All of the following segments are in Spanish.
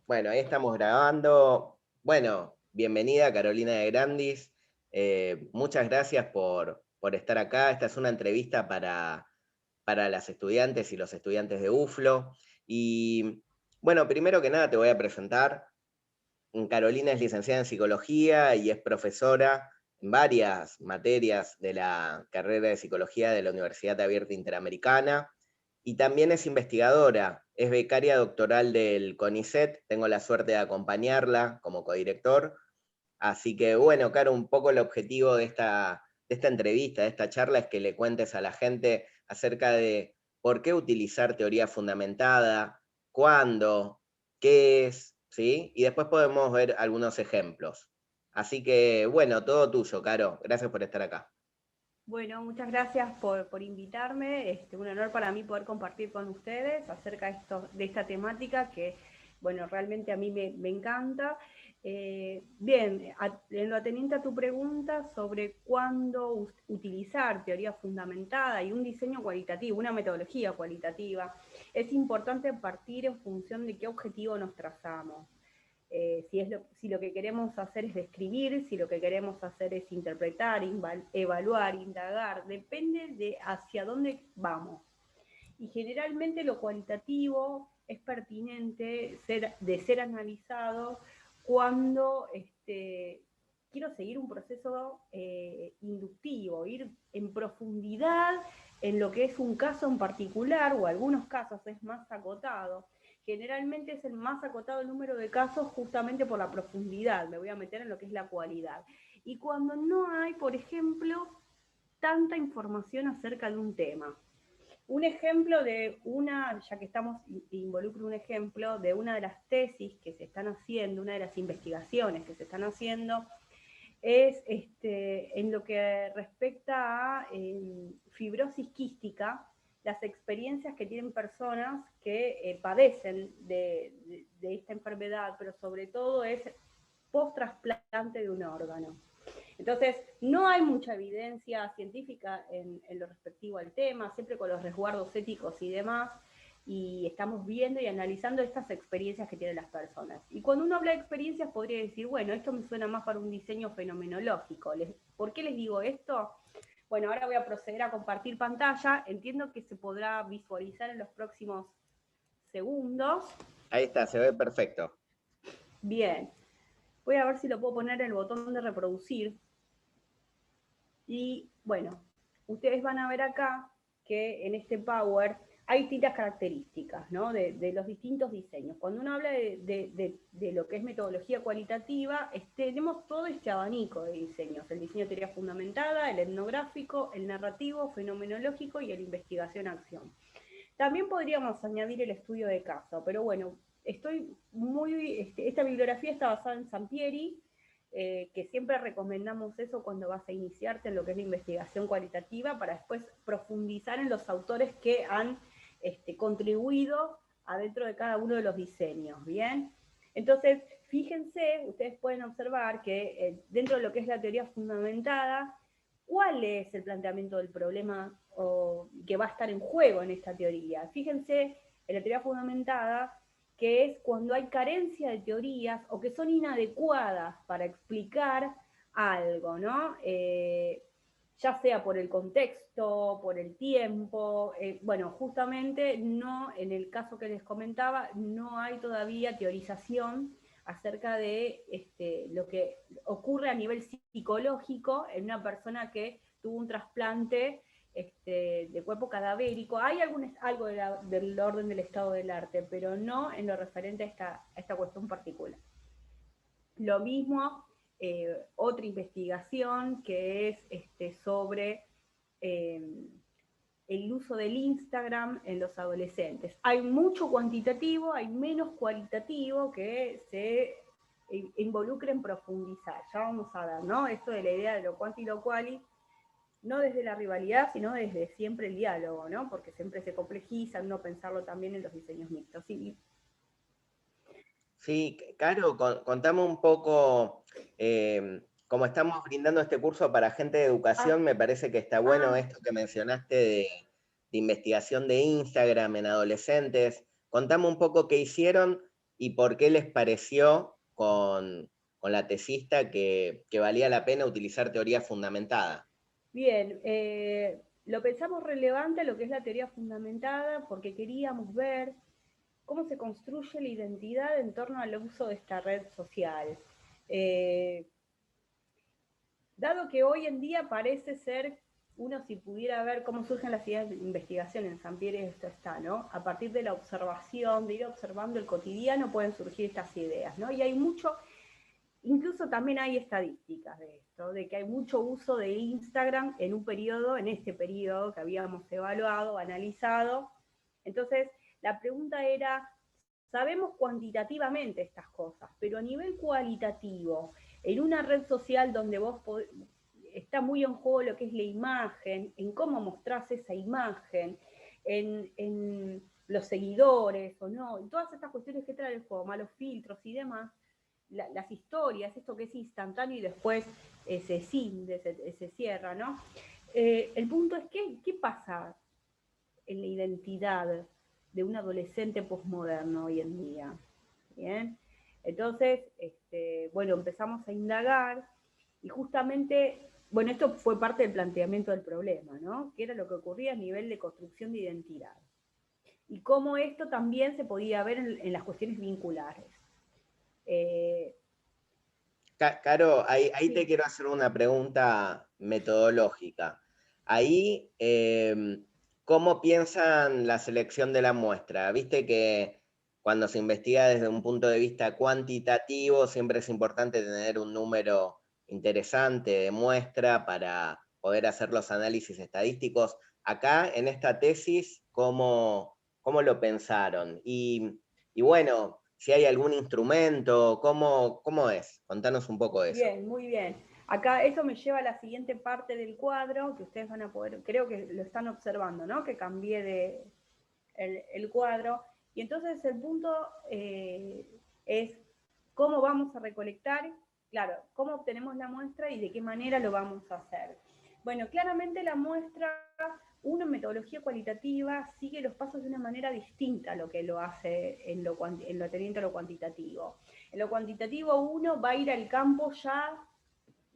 Bueno, ahí estamos grabando. Bueno, bienvenida Carolina de Grandis. Muchas gracias por estar acá. Esta es una entrevista para las estudiantes y los estudiantes de UFLO. Y bueno, primero que nada te voy a presentar. Carolina es licenciada en psicología y es profesora en varias materias de la carrera de psicología de la Universidad Abierta Interamericana y también es investigadora, es becaria doctoral del CONICET, tengo la suerte de acompañarla como codirector, así que bueno, Caro, un poco el objetivo de esta entrevista, de esta charla, es que le cuentes a la gente acerca de por qué utilizar teoría fundamentada, cuándo, qué es, ¿sí? Y después podemos ver algunos ejemplos. Así que bueno, todo tuyo, Caro, gracias por estar acá. Bueno, muchas gracias por invitarme. Un honor para mí poder compartir con ustedes acerca de esta temática que, bueno, realmente a mí me encanta. Bien, en lo atendiente a tu pregunta sobre cuándo utilizar teoría fundamentada y un diseño cualitativo, una metodología cualitativa, es importante partir en función de qué objetivo nos trazamos. Si lo que queremos hacer es describir, si lo que queremos hacer es interpretar, evaluar, indagar, depende de hacia dónde vamos. Y generalmente lo cualitativo es pertinente de ser analizado cuando quiero seguir un proceso inductivo, ir en profundidad en lo que es un caso en particular, o algunos casos es más acotado. Generalmente es el más acotado el número de casos justamente por la profundidad, me voy a meter en lo que es la cualidad. Y cuando no hay, por ejemplo, tanta información acerca de un tema. Un ejemplo ya que estamos, involucro un ejemplo de una de las tesis que se están haciendo, una de las investigaciones que se están haciendo, es en lo que respecta a fibrosis quística, las experiencias que tienen personas que padecen de esta enfermedad, pero sobre todo es post trasplante de un órgano. Entonces, no hay mucha evidencia científica en lo respectivo al tema, siempre con los resguardos éticos y demás, y estamos viendo y analizando estas experiencias que tienen las personas. Y cuando uno habla de experiencias, podría decir, bueno, esto me suena más para un diseño fenomenológico. ¿Por qué les digo esto? Bueno, ahora voy a proceder a compartir pantalla. Entiendo que se podrá visualizar en los próximos segundos. Ahí está, se ve perfecto. Bien, voy a ver si lo puedo poner en el botón de reproducir. Y bueno, ustedes van a ver acá que en este Power hay distintas características, ¿no? De los distintos diseños. Cuando uno habla de lo que es metodología cualitativa, tenemos todo este abanico de diseños. El diseño de teoría fundamentada, el etnográfico, el narrativo, fenomenológico y el investigación-acción. También podríamos añadir el estudio de caso, pero bueno, esta bibliografía está basada en Sampieri, que siempre recomendamos eso cuando vas a iniciarte en lo que es la investigación cualitativa, para después profundizar en los autores que han contribuido adentro de cada uno de los diseños, ¿bien? Entonces, fíjense, ustedes pueden observar que dentro de lo que es la teoría fundamentada, ¿cuál es el planteamiento del problema que va a estar en juego en esta teoría? Fíjense, en la teoría fundamentada, que es cuando hay carencia de teorías o que son inadecuadas para explicar algo, ¿no? Ya sea por el contexto, por el tiempo, bueno, justamente no, en el caso que les comentaba, no hay todavía teorización acerca de lo que ocurre a nivel psicológico en una persona que tuvo un trasplante de cuerpo cadavérico. Hay algo del orden del estado del arte, pero no en lo referente a esta cuestión particular. Lo mismo, otra investigación que es sobre eh, el uso del Instagram en los adolescentes. Hay mucho cuantitativo, hay menos cualitativo que se involucra en profundizar. Ya vamos a ver, ¿no? Esto de la idea de lo cuanti y lo quali, no desde la rivalidad, sino desde siempre el diálogo, ¿no? Porque siempre se complejiza, no pensarlo también en los diseños mixtos. Sí, Sí, Caro, contame un poco, como estamos brindando este curso para gente de ah, educación, me parece que está bueno ah, esto que mencionaste de investigación de Instagram en adolescentes. Contame un poco qué hicieron y por qué les pareció con la tesista que valía la pena utilizar teoría fundamentada. Bien, lo pensamos relevante lo que es la teoría fundamentada porque queríamos ver cómo se construye la identidad en torno al uso de esta red social. Dado que hoy en día parece ser, uno si pudiera ver cómo surgen las ideas de investigación en San Pierre, esto está, ¿no? A partir de la observación, de ir observando el cotidiano, pueden surgir estas ideas, ¿no? Y hay mucho, incluso también hay estadísticas de esto, de que hay mucho uso de Instagram en un periodo, en este periodo que habíamos evaluado, analizado. Entonces, la pregunta era, sabemos cuantitativamente estas cosas, pero a nivel cualitativo, en una red social donde está muy en juego lo que es la imagen, en cómo mostrás esa imagen, en los seguidores o no, en todas estas cuestiones que trae el juego, malos filtros y demás, las historias, esto que es instantáneo y después se cinde, se cierra, ¿no? El punto es ¿qué pasa en la identidad de un adolescente posmoderno hoy en día? ¿Bien? Entonces, bueno, empezamos a indagar y justamente, bueno, esto fue parte del planteamiento del problema, ¿no? ¿Qué era lo que ocurría a nivel de construcción de identidad? Y cómo esto también se podía ver en las cuestiones vinculares. Caro, ahí Sí. te quiero hacer una pregunta metodológica. Ahí, ¿cómo piensan la selección de la muestra? Viste que cuando se investiga desde un punto de vista cuantitativo, siempre es importante tener un número interesante de muestra para poder hacer los análisis estadísticos. Acá, en esta tesis, ¿cómo lo pensaron? Y bueno, si hay algún instrumento, ¿cómo es? Contanos un poco de eso. Bien, muy bien. Acá eso me lleva a la siguiente parte del cuadro, que ustedes van a poder, creo que lo están observando, ¿no? Que cambié el cuadro. Y entonces el punto es cómo vamos a recolectar, claro, cómo obtenemos la muestra y de qué manera lo vamos a hacer. Bueno, claramente la muestra, uno en metodología cualitativa sigue los pasos de una manera distinta a lo que lo hace en lo teniente a lo cuantitativo. En lo cuantitativo uno va a ir al campo ya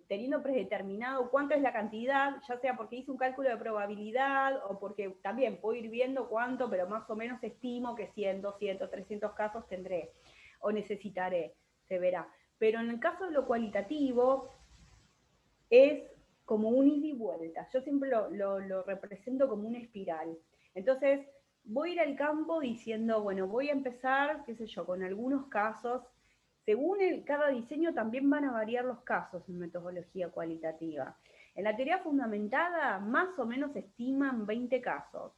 teniendo predeterminado cuánto es la cantidad, ya sea porque hice un cálculo de probabilidad o porque también puedo ir viendo cuánto, pero más o menos estimo que 100, 200, 300 casos tendré o necesitaré, se verá. Pero en el caso de lo cualitativo es como un ida y vuelta. Yo siempre lo represento como una espiral. Entonces, voy a ir al campo diciendo, bueno, voy a empezar, qué sé yo, con algunos casos. Según cada diseño también van a variar los casos en metodología cualitativa. En la teoría fundamentada, más o menos estiman 20 casos,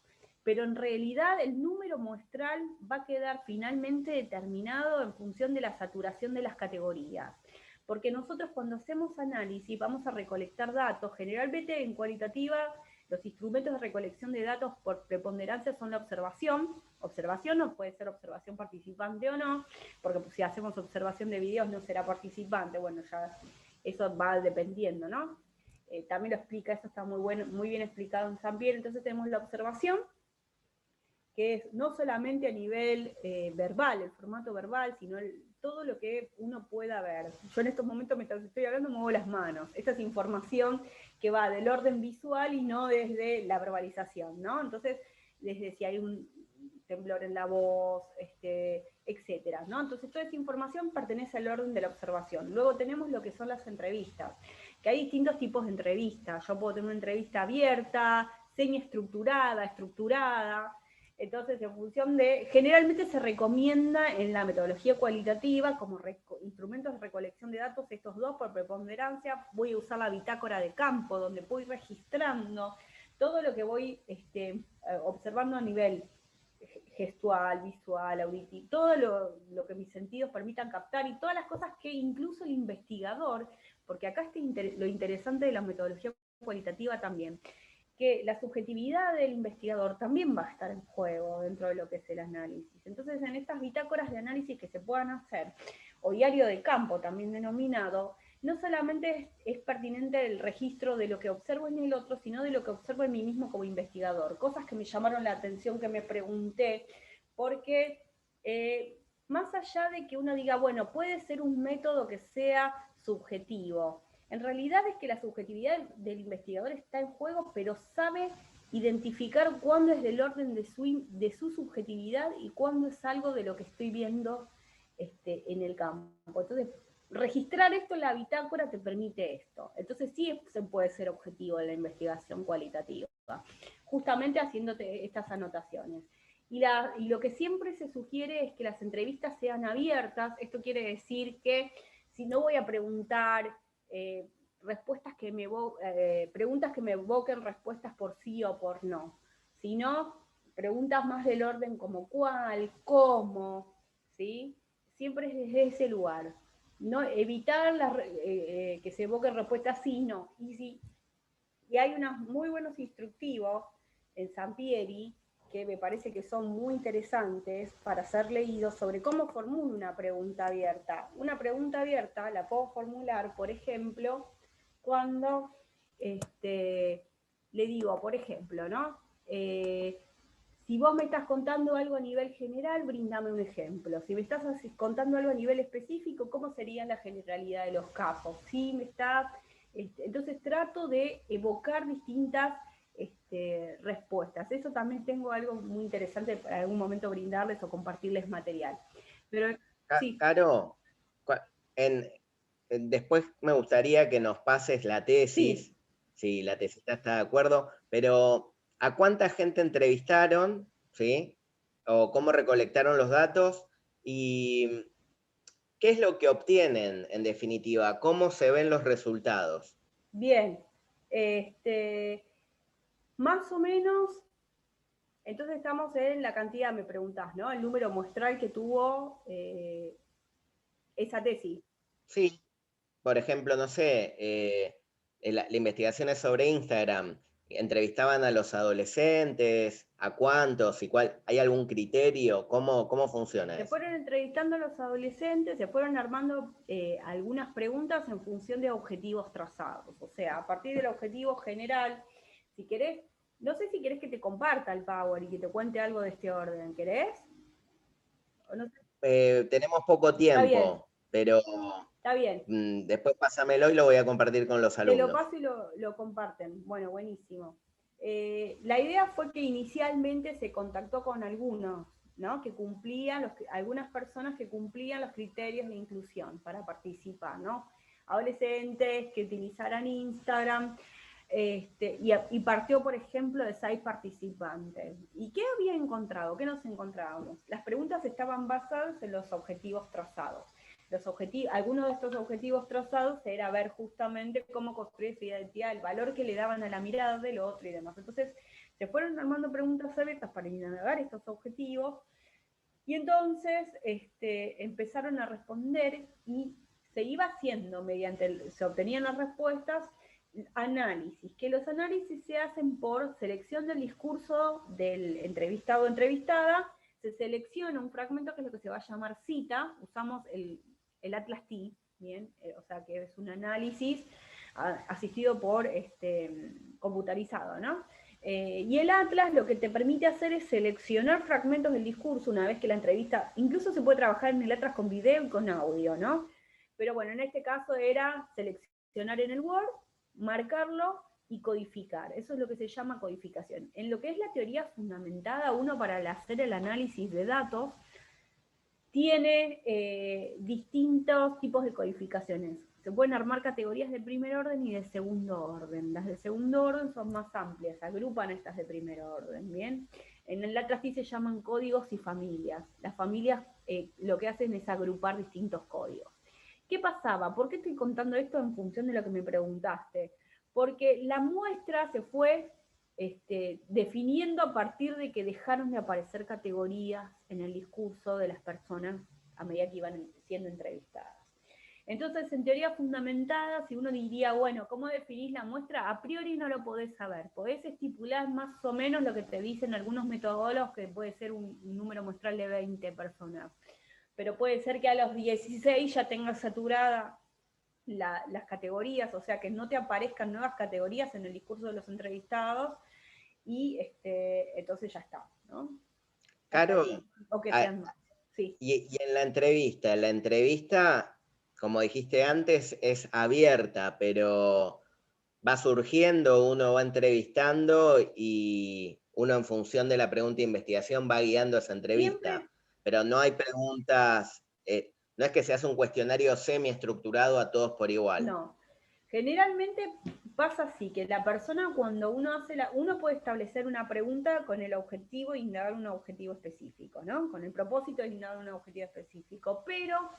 pero en realidad el número muestral va a quedar finalmente determinado en función de la saturación de las categorías. Porque nosotros cuando hacemos análisis vamos a recolectar datos, generalmente en cualitativa los instrumentos de recolección de datos por preponderancia son la observación no puede ser observación participante o no, porque si hacemos observación de videos no será participante, bueno, ya eso va dependiendo, ¿no? También lo explica, eso está muy bien explicado en San Pierre, entonces tenemos la observación, que es no solamente a nivel verbal, el formato verbal, sino todo lo que uno pueda ver. Yo en estos momentos, mientras estoy hablando, muevo las manos. Esta es información que va del orden visual y no desde la verbalización, ¿no? Entonces, desde si hay un temblor en la voz, etcétera, ¿no? Entonces, toda esa información pertenece al orden de la observación. Luego tenemos lo que son las entrevistas, que hay distintos tipos de entrevistas. Yo puedo tener una entrevista abierta, estructurada. Entonces, en función de, generalmente se recomienda en la metodología cualitativa como instrumentos de recolección de datos, estos dos por preponderancia, voy a usar la bitácora de campo, donde voy registrando todo lo que voy observando a nivel gestual, visual, auditivo, todo lo que mis sentidos permitan captar y todas las cosas que incluso el investigador, porque acá está lo interesante de la metodología cualitativa también, que la subjetividad del investigador también va a estar en juego dentro de lo que es el análisis. Entonces, en estas bitácoras de análisis que se puedan hacer, o diario de campo también denominado, no solamente es pertinente el registro de lo que observo en el otro, sino de lo que observo en mí mismo como investigador. Cosas que me llamaron la atención, que me pregunté, porque más allá de que uno diga, bueno, puede ser un método que sea subjetivo. En realidad es que la subjetividad del investigador está en juego, pero sabe identificar cuándo es del orden de su subjetividad y cuándo es algo de lo que estoy viendo en el campo. Entonces, registrar esto en la bitácora te permite esto. Entonces sí se puede ser objetivo en la investigación cualitativa, justamente haciéndote estas anotaciones. Y lo que siempre se sugiere es que las entrevistas sean abiertas. Esto quiere decir que si no voy a preguntar preguntas que me evoquen respuestas por sí o por no, sino preguntas más del orden como cuál, cómo, ¿sí? Siempre es desde ese lugar. No, evitar que se evoquen respuestas sí, no, y sí. Y hay unos muy buenos instructivos en Sampieri que me parece que son muy interesantes para ser leídos sobre cómo formulo una pregunta abierta. Una pregunta abierta la puedo formular, por ejemplo, cuando le digo, por ejemplo, ¿no? Si vos me estás contando algo a nivel general, brindame un ejemplo. Si me estás contando algo a nivel específico, ¿cómo sería la generalidad de los casos? Si me estás entonces trato de evocar distintas respuestas. Eso también tengo algo muy interesante para algún momento brindarles o compartirles material. Pero sí. Caro, en, después me gustaría que nos pases la tesis, Sí, si la tesista está de acuerdo, pero ¿a cuánta gente entrevistaron? ¿Sí? ¿O cómo recolectaron los datos? ¿Y qué es lo que obtienen en definitiva? ¿Cómo se ven los resultados? bien. Más o menos, entonces estamos en la cantidad, me preguntás, ¿no? El número muestral que tuvo esa tesis. Sí, por ejemplo, no sé, la investigación es sobre Instagram. ¿Entrevistaban a los adolescentes? ¿A cuántos? ¿Y cuál? ¿Hay algún criterio? ¿Cómo funciona Se eso? fueron entrevistando a los adolescentes, se fueron armando algunas preguntas en función de objetivos trazados. O sea, a partir del objetivo general, si querés, no sé si querés que te comparta el Power y que te cuente algo de este orden. ¿Querés? ¿O no sé? Tenemos poco Está bien, tiempo, pero está bien. después pásamelo y lo voy a compartir con los Te lo alumnos. paso y lo comparten. Bueno, buenísimo. La idea fue que inicialmente se contactó con algunos, ¿no? Que cumplían, algunas personas que cumplían los criterios de inclusión para participar, ¿no? Adolescentes que utilizaran Instagram, y partió, por ejemplo, de 6 participantes. ¿Y qué había encontrado? ¿Qué nos encontrábamos? Las preguntas estaban basadas en los objetivos trazados. Algunos de estos objetivos trazados era ver justamente cómo construir esa identidad, el valor que le daban a la mirada del otro y demás. Entonces, se fueron armando preguntas abiertas para indagar estos objetivos y entonces empezaron a responder y se iba haciendo se obtenían las respuestas, análisis, que los análisis se hacen por selección del discurso del entrevistado o entrevistada, se selecciona un fragmento que es lo que se va a llamar cita, usamos el Atlas T, ¿bien? O sea que es un análisis asistido por computarizado, ¿no? Y el Atlas lo que te permite hacer es seleccionar fragmentos del discurso una vez que la entrevista, incluso se puede trabajar en el Atlas con video y con audio, ¿no? Pero bueno, en este caso era seleccionar en el Word, marcarlo y codificar. Eso es lo que se llama codificación. En lo que es la teoría fundamentada, uno para hacer el análisis de datos tiene distintos tipos de codificaciones. Se pueden armar categorías de primer orden y de segundo orden. Las de segundo orden son más amplias, agrupan estas de primer orden, ¿bien? En el Atlas se llaman códigos y familias. Las familias lo que hacen es agrupar distintos códigos. ¿Qué pasaba? ¿Por qué estoy contando esto en función de lo que me preguntaste? Porque la muestra se fue definiendo a partir de que dejaron de aparecer categorías en el discurso de las personas a medida que iban siendo entrevistadas. Entonces, en teoría fundamentada, si uno diría, bueno, ¿cómo definís la muestra? A priori no lo podés saber. Podés estipular más o menos lo que te dicen algunos metodólogos, que puede ser un número muestral de 20 personas. Pero puede ser que a los 16 ya tengas saturada las categorías, o sea, que no te aparezcan nuevas categorías en el discurso de los entrevistados, y entonces ya está, ¿no? Hasta Caro, ahí, o que a- sean más. Sí. Y en la entrevista, como dijiste antes, es abierta, pero va surgiendo, uno va entrevistando y uno en función de la pregunta de investigación va guiando esa entrevista. Siempre, Pero no hay preguntas, no es que se hace un cuestionario semiestructurado a todos por igual. no. Generalmente pasa así, que la persona cuando uno hace uno puede establecer una pregunta con el objetivo de indagar un objetivo específico, ¿no? Con el propósito de indagar un objetivo específico, pero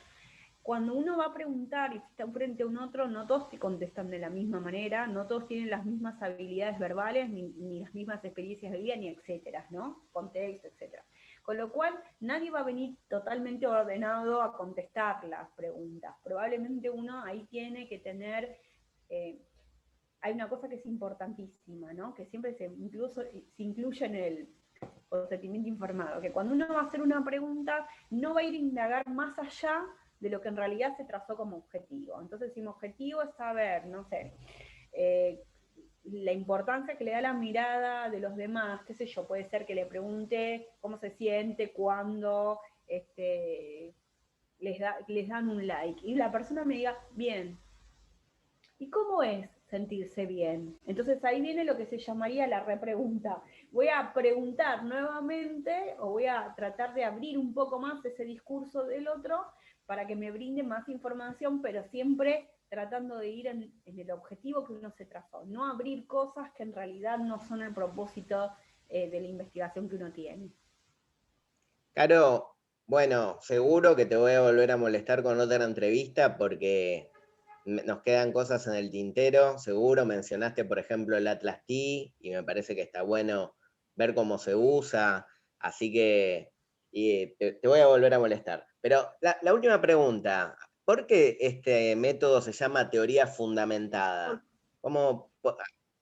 cuando uno va a preguntar y está frente a un otro, no todos te contestan de la misma manera, no todos tienen las mismas habilidades verbales, ni las mismas experiencias de vida, ni etcétera, ¿no? Contexto, etcétera. Con lo cual, nadie va a venir totalmente ordenado a contestar las preguntas. Probablemente uno ahí tiene que tener, hay una cosa que es importantísima, ¿no? Que siempre incluso se incluye en el consentimiento informado, que cuando uno va a hacer una pregunta, no va a ir a indagar más allá de lo que en realidad se trazó como objetivo. Entonces, si mi objetivo es saber, no sé, la importancia que le da la mirada de los demás, qué sé yo, puede ser que le pregunte cómo se siente cuando les dan un like y la persona me diga, bien, ¿y cómo es sentirse bien? Entonces ahí viene lo que se llamaría la repregunta. Voy a preguntar nuevamente o voy a tratar de abrir un poco más ese discurso del otro para que me brinde más información, pero siempre tratando de ir en el objetivo que uno se trazó. No abrir cosas que en realidad no son el propósito de la investigación que uno tiene. Caro, bueno, seguro que te voy a volver a molestar con otra entrevista porque nos quedan cosas en el tintero, seguro. Mencionaste, por ejemplo, el Atlas T y me parece que está bueno ver cómo se usa, así que te voy a volver a molestar. Pero la última pregunta, ¿por qué este método se llama teoría fundamentada? ¿Cómo,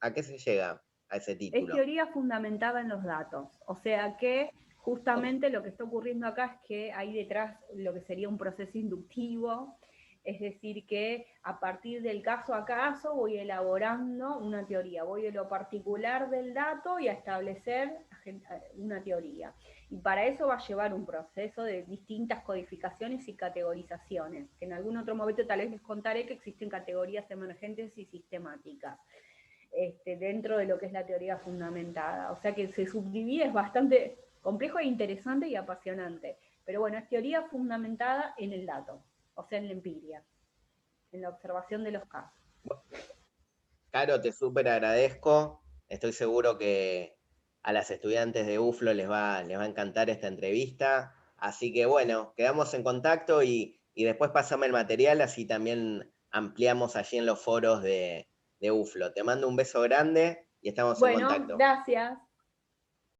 a qué se llega a ese Es título? teoría fundamentada en los datos, o sea que justamente lo que está ocurriendo acá es que hay detrás lo que sería un proceso inductivo, es decir, que a partir del caso a caso voy elaborando una teoría, voy de lo particular del dato y a establecer una teoría. Y para eso va a llevar un proceso de distintas codificaciones y categorizaciones, que en algún otro momento tal vez les contaré que existen categorías emergentes y sistemáticas. Dentro de lo que es la teoría fundamentada. O sea que se subdivide, es bastante complejo e interesante y apasionante. Pero bueno, es teoría fundamentada en el dato, o sea, en la empiria, en la observación de los casos. Caro, te súper agradezco. Estoy seguro que a las estudiantes de UFLO les va a encantar esta entrevista. Así que bueno, quedamos en contacto y después pasame el material, así también ampliamos allí en los foros de UFLO. Te mando un beso grande y estamos en Bueno, contacto. gracias.